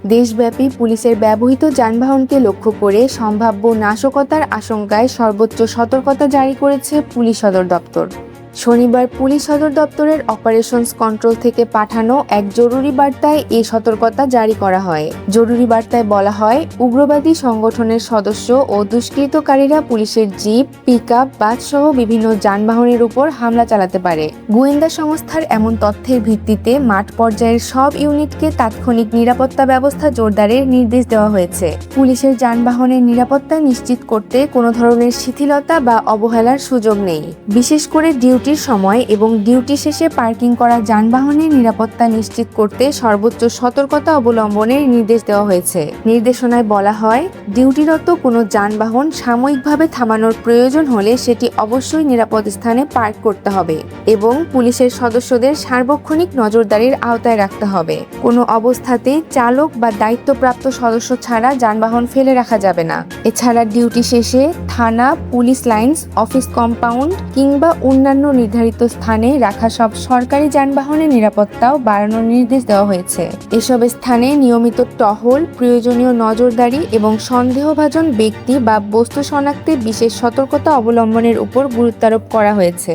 দেশব্যাপী পুলিশের ব্যবহৃত যানবাহনকে লক্ষ্য করে সম্ভাব্য নাশকতার আশঙ্কায় সর্বোচ্চ সতর্কতা জারি করেছে পুলিশ সদর দপ্তর। শনিবার পুলিশ সদর দপ্তরের অপারেশনস কন্ট্রোল থেকে পাঠানো এক জরুরি বার্তায় এই সতর্কতা জারি করা হয়। জরুরি বার্তায় বলা হয়, উগ্রবাদী সংগঠনের সদস্য ও দুষ্কৃতকারীরা পুলিশের জিপ, পিকআপ, বাসসহ বিভিন্ন যানবাহনের উপর হামলা চালাতে পারে। গোয়েন্দা সংস্থার এমন তথ্যের ভিত্তিতে মাঠ পর্যায়ের সব ইউনিটকে তাৎক্ষণিক নিরাপত্তা ব্যবস্থা জোরদারের নির্দেশ দেওয়া হয়েছে। পুলিশের যানবাহনের নিরাপত্তা নিশ্চিত করতে কোনো ধরনের শিথিলতা বা অবহেলার সুযোগ নেই। বিশেষ করে ডিউটির সময় এবং ডিউটি শেষে পার্কিং করা যানবাহনের নিরাপত্তা নিশ্চিত করতে সর্বোচ্চ সতর্কতা অবলম্বনের নির্দেশ দেওয়া হয়েছে। নির্দেশনায় বলা হয়, ডিউটিরত কোনো যানবাহন সাময়িকভাবে থামানোর প্রয়োজন হলে সেটি অবশ্যই নিরাপদ স্থানে পার্ক করতে হবে এবং পুলিশের সদস্যদের সার্বক্ষণিক নজরদারির আওতায় রাখতে হবে। কোনো অবস্থাতেই চালক বা দায়িত্বপ্রাপ্ত সদস্য ছাড়া যানবাহন ফেলে রাখা যাবে না। এছাড়া ডিউটি শেষে থানা, পুলিশ লাইনস, অফিস কম্পাউন্ড কিংবা অন্যান্য নির্ধারিত স্থানে রাখা সব সরকারি যানবাহনের নিরাপত্তাও বাড়ানোর নির্দেশ দেওয়া হয়েছে। এসব স্থানে নিয়মিত টহল, প্রয়োজনীয় নজরদারি এবং সন্দেহভাজন ব্যক্তি বা বস্তু শনাক্তে বিশেষ সতর্কতা অবলম্বনের উপর গুরুত্বারোপ করা হয়েছে।